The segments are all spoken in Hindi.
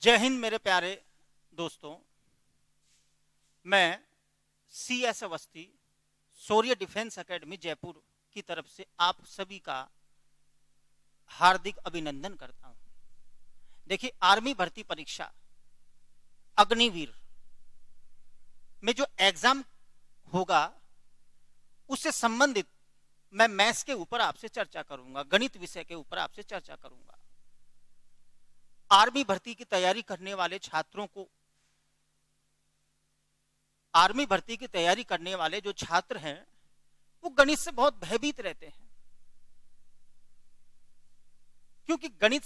जय हिंद मेरे प्यारे दोस्तों। मैं CS अवस्थी शौर्य डिफेंस एकेडमी जयपुर की तरफ से आप सभी का हार्दिक अभिनंदन करता हूं। देखिए, आर्मी भर्ती परीक्षा अग्निवीर में जो एग्जाम होगा उससे संबंधित मैं मैथ्स के ऊपर आपसे चर्चा करूंगा, गणित विषय के ऊपर आपसे चर्चा करूंगा। आर्मी भर्ती की तैयारी करने वाले छात्रों को, आर्मी भर्ती की तैयारी करने वाले जो छात्र हैं वो गणित से बहुत भयभीत रहते हैं, क्योंकि गणित,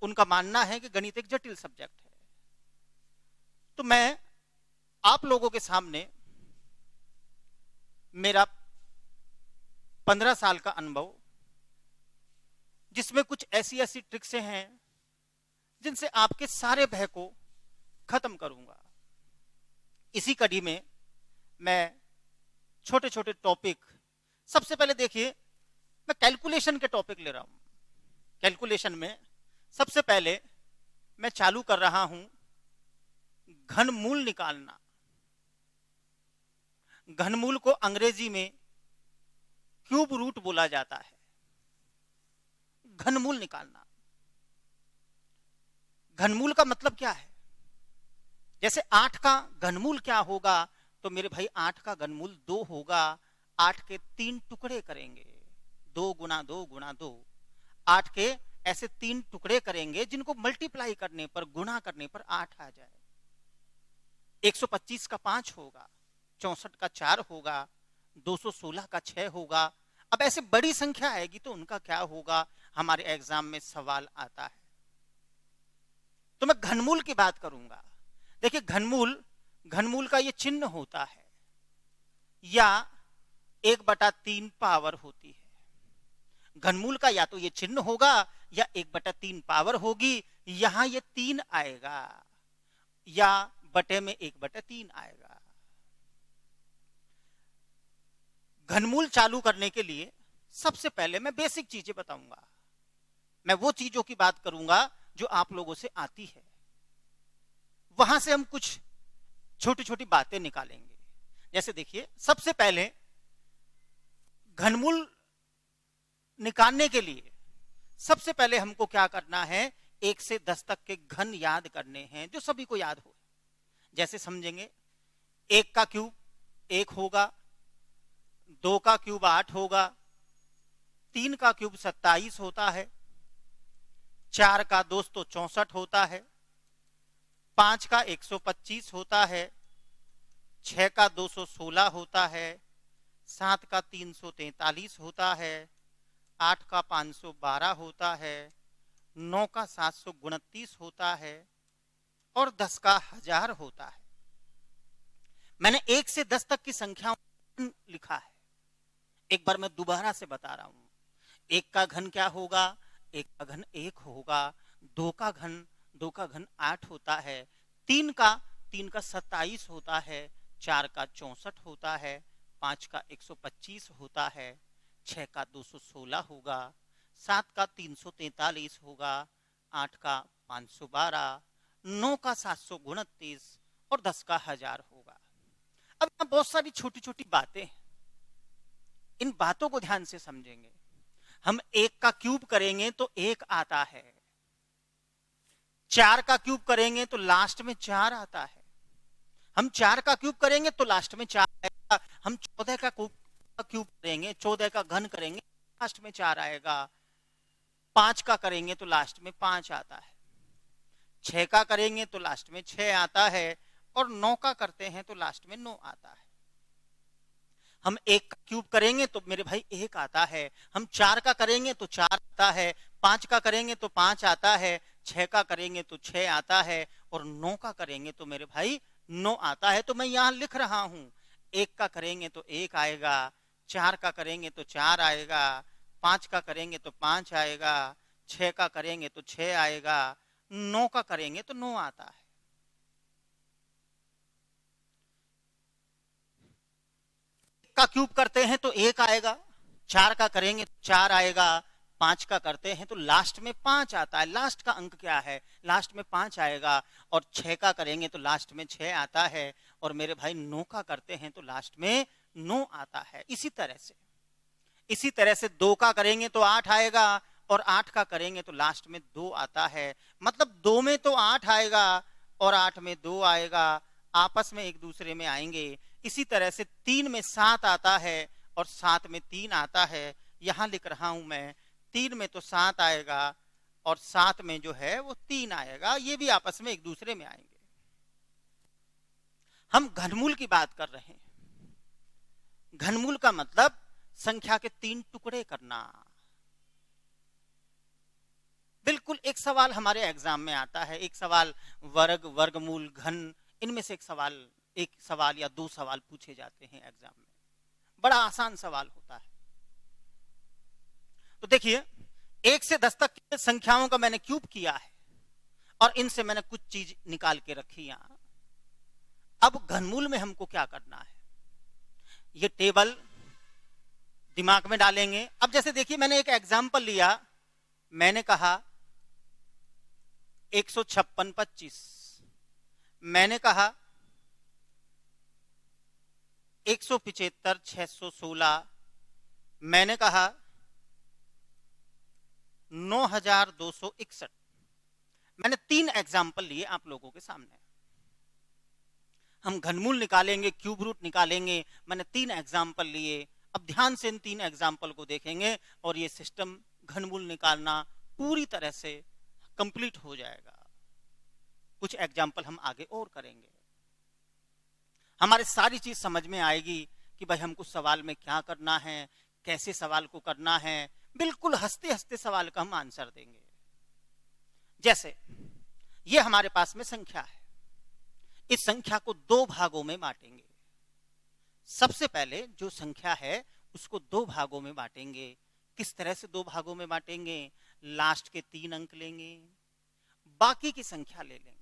उनका मानना है कि गणित एक जटिल सब्जेक्ट है। तो मैं आप लोगों के सामने मेरा 15 साल का अनुभव, जिसमें कुछ ऐसी ऐसी ट्रिक्स हैं जिनसे आपके सारे भय को खत्म करूंगा। इसी कड़ी में मैं छोटे छोटे टॉपिक, सबसे पहले देखिए मैं कैलकुलेशन के टॉपिक ले रहा हूं। कैलकुलेशन में सबसे पहले मैं चालू कर रहा हूं घनमूल निकालना। घनमूल को अंग्रेजी में क्यूब रूट बोला जाता है। घनमूल निकालना, घनमूल का मतलब क्या है? जैसे 8 का घनमूल क्या होगा, तो मेरे भाई 8 का घनमूल 2 होगा। 8 के 3 टुकड़े करेंगे, 2 गुना 2 गुना 2। 8 के ऐसे 3 टुकड़े करेंगे जिनको मल्टीप्लाई करने पर, गुणा करने पर 8 आ जाए। 125 का 5 होगा, 64 का 4 होगा, 216 का 6 होगा। अब ऐसे बड़ी संख्या आएगी तो उनका क्या होगा, हमारे एग्जाम में सवाल आता है। तो मैं घनमूल की बात करूंगा। देखिए, घनमूल, घनमूल का ये चिन्ह होता है या 1/3 पावर होती है। घनमूल का या तो ये चिन्ह होगा या 1/3 पावर होगी। यहां ये 3 आएगा या बटे में 1/3 आएगा। घनमूल चालू करने के लिए सबसे पहले मैं बेसिक चीजें बताऊंगा। मैं वो चीजों की बात करूंगा जो आप लोगों से आती है, वहां से हम कुछ छोटी छोटी बातें निकालेंगे। जैसे देखिए, सबसे पहले घनमूल निकालने के लिए सबसे पहले हमको क्या करना है, 1 से 10 तक के घन याद करने हैं जो सभी को याद हो। जैसे समझेंगे, 1 का क्यूब 1 होगा, 2 का क्यूब 8 होगा, 3 का क्यूब 27 होता है, 4 का दोस्तों 64 होता है, 5 का 125 होता है, 6 का 216 होता है, 7 का 343 होता है, 8 का 512 होता है, 9 का 729 होता है और 10 का 1000 होता है। मैंने 1 से 10 तक की संख्याओं लिखा है। एक बार मैं दोबारा से बता रहा हूं। 1 का घन क्या होगा, 1 का घन 1 होगा। 2 का घन 8 होता है। 3 का 27 होता है। 4 का 64 होता है। 5 का 125 होता है। 6 का 216 होगा। 7 का 343 होगा। 8 का 512, 9 का 729 और 10 का 1000 होगा। अब यहाँ बहुत सारी छोटी छोटी बातें हैं, इन बातों को ध्यान से समझेंगे। हम 1 का क्यूब करेंगे तो 1 आता है, 4 का क्यूब करेंगे तो लास्ट में 4 आता है। हम 4 का क्यूब करेंगे तो लास्ट में 4 आएगा। हम 14 का क्यूब करेंगे, 14 का घन करेंगे, लास्ट में 4 आएगा। 5 का करेंगे तो लास्ट में 5 आता है। 6 का करेंगे तो लास्ट में 6 आता है और 9 का करते हैं तो लास्ट में 9 आता है। हम 1 का क्यूब करेंगे तो मेरे भाई 1 आता है। हम 4 का करेंगे तो 4 आता है। 5 का करेंगे तो 5 आता है। 6 का करेंगे तो 6 आता है और 9 का करेंगे तो मेरे भाई 9 आता है। तो मैं यहां लिख रहा हूं, 1 का करेंगे तो 1 आएगा, 4 का करेंगे तो 4 आएगा, 5 का करेंगे तो 5 आएगा, 6 का करेंगे तो 6 आएगा, 9 का करेंगे तो 9 आता है। का क्यूब करते हैं तो 1 आएगा, 4 का करेंगे तो 4 आएगा, 5 का करते हैं तो लास्ट में 5 आता है। लास्ट का अंक क्या है? लास्ट में 5 आएगा। और 6 का करेंगे तो लास्ट में 6 आता है। और मेरे भाई 9 का करते हैं तो लास्ट में 9 आता है। इसी तरह से 2 का करेंगे तो 8 आएगा। और 8 का करेंगे तो लास्ट में 2 आता है। मतलब 2 में तो 8 आएगा और 8 में 2 आएगा, आपस में एक दूसरे में आएंगे। इसी तरह से 3 में 7 आता है और 7 में 3 आता है। यहां लिख रहा हूं मैं, 3 में तो 7 आएगा और 7 में जो है वो 3 आएगा। ये भी आपस में एक दूसरे में आएंगे। हम घनमूल की बात कर रहे हैं। घनमूल का मतलब संख्या के 3 टुकड़े करना। बिल्कुल एक सवाल हमारे एग्जाम में आता है, एक सवाल वर्ग, वर्गमूल, घन, इनमें से एक सवाल या 2 सवाल पूछे जाते हैं एग्जाम में। बड़ा आसान सवाल होता है। तो देखिए, 1 से 10 तक की संख्याओं का मैंने क्यूब किया है और इनसे मैंने कुछ चीज निकाल के रखी यहां। अब घनमूल में हमको क्या करना है, ये टेबल दिमाग में डालेंगे। अब जैसे देखिए, मैंने एक एग्जाम्पल लिया, मैंने कहा 156 मैंने कहा 175 616, मैंने कहा 9261। मैंने 3 एग्जाम्पल लिए आप लोगों के सामने। हम घनमूल निकालेंगे, क्यूब रूट निकालेंगे, मैंने 3 एग्जाम्पल लिए। अब ध्यान से इन 3 एग्जाम्पल को देखेंगे और ये सिस्टम घनमूल निकालना पूरी तरह से कंप्लीट हो जाएगा। कुछ एग्जाम्पल हम आगे और करेंगे, हमारे सारी चीज समझ में आएगी कि भाई हमको सवाल में क्या करना है, कैसे सवाल को करना है। बिल्कुल हंसते हंसते सवाल का हम आंसर देंगे। जैसे ये हमारे पास में संख्या है, इस संख्या को 2 भागों में बांटेंगे। सबसे पहले जो संख्या है उसको 2 भागों में बांटेंगे। किस तरह से 2 भागों में बांटेंगे? लास्ट के 3 अंक लेंगे, बाकी की संख्या ले लेंगे।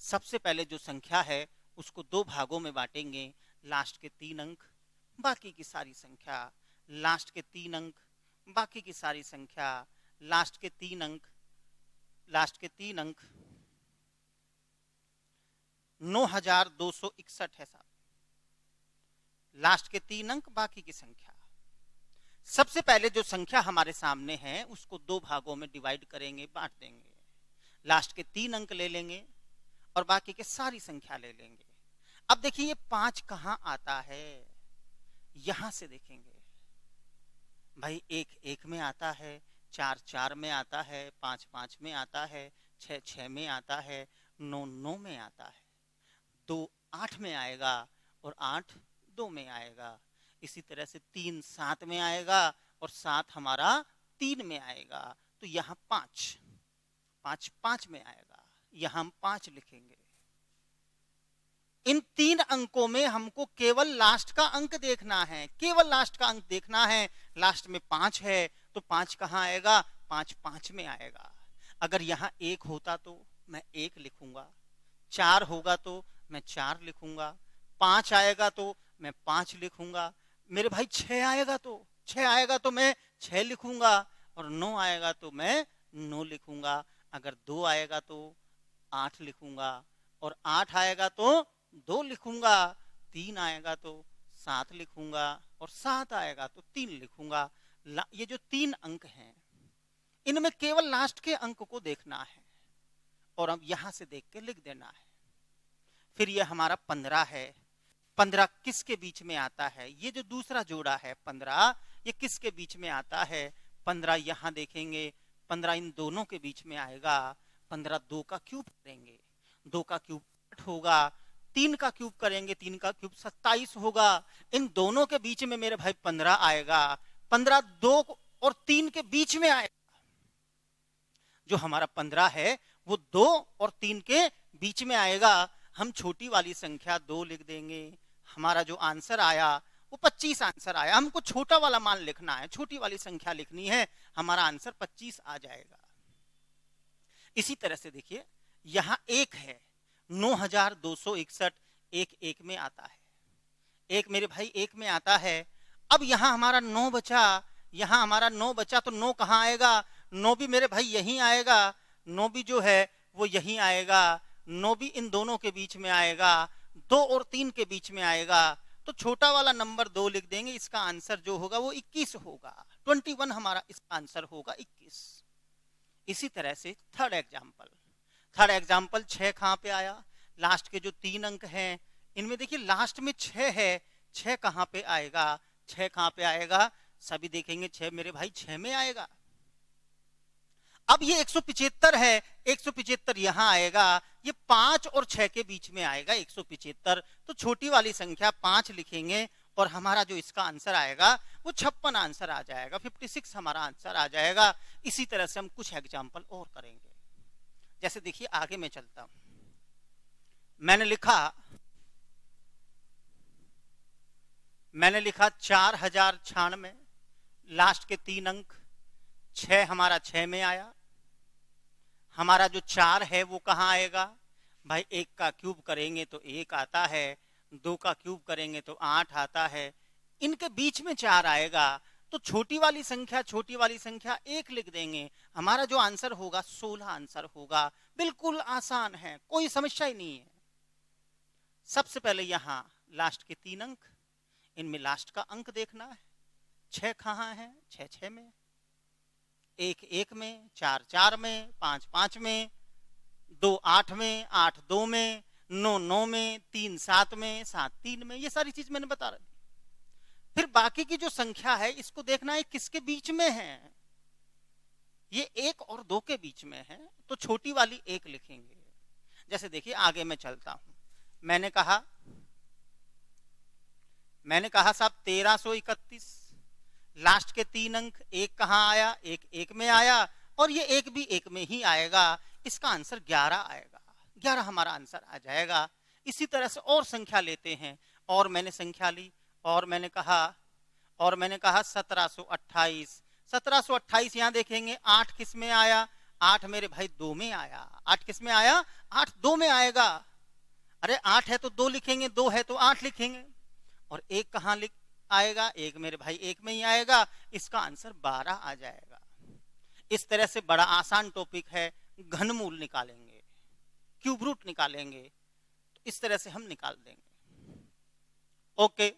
सबसे पहले जो संख्या है उसको 2 भागों में बांटेंगे, लास्ट के 3 अंक, बाकी की सारी संख्या। लास्ट के 3 अंक, बाकी की सारी संख्या। लास्ट के 3 अंक, लास्ट के 3 अंक 9261 है साहब। लास्ट के 3 अंक, बाकी की संख्या। सबसे पहले जो संख्या हमारे सामने है उसको 2 भागों में डिवाइड करेंगे, बांट देंगे। लास्ट के 3 अंक ले लेंगे और बाकी के सारी संख्या ले लेंगे। अब देखिए, ये 5 कहां आता है? यहां से देखेंगे भाई, 1 1 में आता है, 4 4 में आता है, 5 5 में आता है, 6 6 में आता है, 9 9 में आता है, 2 8 में आएगा और 8 2 में आएगा। इसी तरह से 3 7 में आएगा और 7 हमारा 3 में आएगा। तो यहाँ 5 5 5 में आएगा, यहाँ हम 5 लिखेंगे। इन 3 अंकों में हमको केवल लास्ट का अंक देखना है, केवल लास्ट का अंक देखना है। लास्ट में 5 है तो 5 कहाँ आएगा? 5 5 में आएगा। अगर यहाँ 1 होता तो मैं 1 लिखूंगा, 4 होगा तो मैं 4 लिखूंगा, 5 आएगा तो मैं 5 लिखूंगा। मेरे भाई 6 आएगा तो मैं 6 लिखूंगा और 9 आएगा तो मैं 9 लिखूंगा। अगर 2 आएगा तो 8 लिखूंगा और 8 आएगा तो 2 लिखूंगा, 3 आएगा तो 7 लिखूंगा और 7 आएगा तो 3 लिखूंगा। ये जो 3 अंक हैं इनमें केवल लास्ट के अंक को देखना है और अब यहां से देख के लिख देना है। फिर ये हमारा 15 है, 15 किसके बीच में आता है? ये जो दूसरा जोड़ा है 15, ये किसके बीच में आता है? 15 यहां देखेंगे, 15 इन दोनों के बीच में आएगा। 15 2 का क्यूब करेंगे, 2 का क्यूब 8 होगा, 3 का क्यूब करेंगे, 3 का क्यूब 27 होगा। इन दोनों के बीच में मेरे भाई 15 आएगा। 15 2 और 3 के बीच में आएगा। जो हमारा 15 है वो 2 और 3 के बीच में आएगा। हम छोटी वाली संख्या 2 लिख देंगे। हमारा जो आंसर आया वो 25 आंसर आया। हमको छोटा वाला मान लिखना है, छोटी वाली संख्या लिखनी है, हमारा आंसर 25 आ जाएगा। इसी तरह से देखिए, यहां 1 है, 9261 1 1 में आता है, 1 मेरे भाई 1 में आता है। अब यहां हमारा 9 बचा, यहां हमारा 9 बचा, तो 9 कहां आएगा? 9 भी मेरे भाई यहीं आएगा, 9 भी जो है वो यहीं आएगा, 9 भी इन दोनों के बीच में आएगा, 2 और 3 के बीच में आएगा। तो छोटा वाला नंबर 2 लिख देंगे, इसका आंसर जो होगा वो 21 होगा। 21 हमारा इसका आंसर होगा 21। इसी तरह से थर्ड एग्जाम्पल 6 कहां पे आया? लास्ट के जो 3 अंक हैं इनमें देखिए लास्ट में 6 है, 6 कहां पे आएगा? 6 कहां पे आएगा? सभी देखेंगे 6 मेरे भाई 6 में आएगा। अब ये 175 है, 175 यहां आएगा, ये 5 और 6 के बीच में आएगा 175। तो छोटी वाली संख्या 5 लिखेंगे और हमारा जो इसका आंसर आएगा वो 56 आंसर आ जाएगा, 56 हमारा आंसर आ जाएगा। इसी तरह से हम कुछ एग्जाम्पल और करेंगे। जैसे देखिए आगे मैं चलता हूं, मैंने लिखा 4096, लास्ट के 3 अंक 6 हमारा 6 में आया। हमारा जो 4 है वो कहां आएगा? भाई 1 का क्यूब करेंगे तो 1 आता है, 2 का क्यूब करेंगे तो 8 आता है, इनके बीच में 4 आएगा। तो छोटी वाली संख्या 1 लिख देंगे, हमारा जो आंसर होगा 16 आंसर होगा। बिल्कुल आसान है, कोई समस्या ही नहीं है। सबसे पहले यहां लास्ट के 3 अंक, इनमें लास्ट का अंक देखना है। 6 कहां है? 6 6 में, 1 1 में, 4 4 में, 5 5 में, 2 8 में, 8 2 में, 9 9 में, 3 7 में, 7 3 में। ये सारी चीज मैंने बता रही। फिर बाकी की जो संख्या है इसको देखना है किसके बीच में है। ये 1 और 2 के बीच में है, तो छोटी वाली 1 लिखेंगे। जैसे देखिए आगे मैं चलता हूं, मैंने कहा साहब 1331, लास्ट के 3 अंक 1 कहां आया? 1 1 में आया, और ये 1 भी 1 में ही आएगा। इसका आंसर 11 आएगा, 11 हमारा आंसर आ जाएगा। इसी तरह से और संख्या लेते हैं, और मैंने संख्या ली और मैंने कहा 1728। 1728 यहां देखेंगे 8 किस में आया? 8 मेरे भाई 2 में आया। 8 किस में आया? 8 2 में आएगा। अरे 8 है तो 2 लिखेंगे, 2 है तो 8 लिखेंगे। और 1 कहां आएगा? 1 मेरे भाई 1 में ही आएगा। इसका आंसर 12 आ जाएगा। इस तरह से बड़ा आसान टॉपिक है, घनमूल निकालेंगे, क्यूब रूट निकालेंगे, तो इस तरह से हम निकाल देंगे। ओके।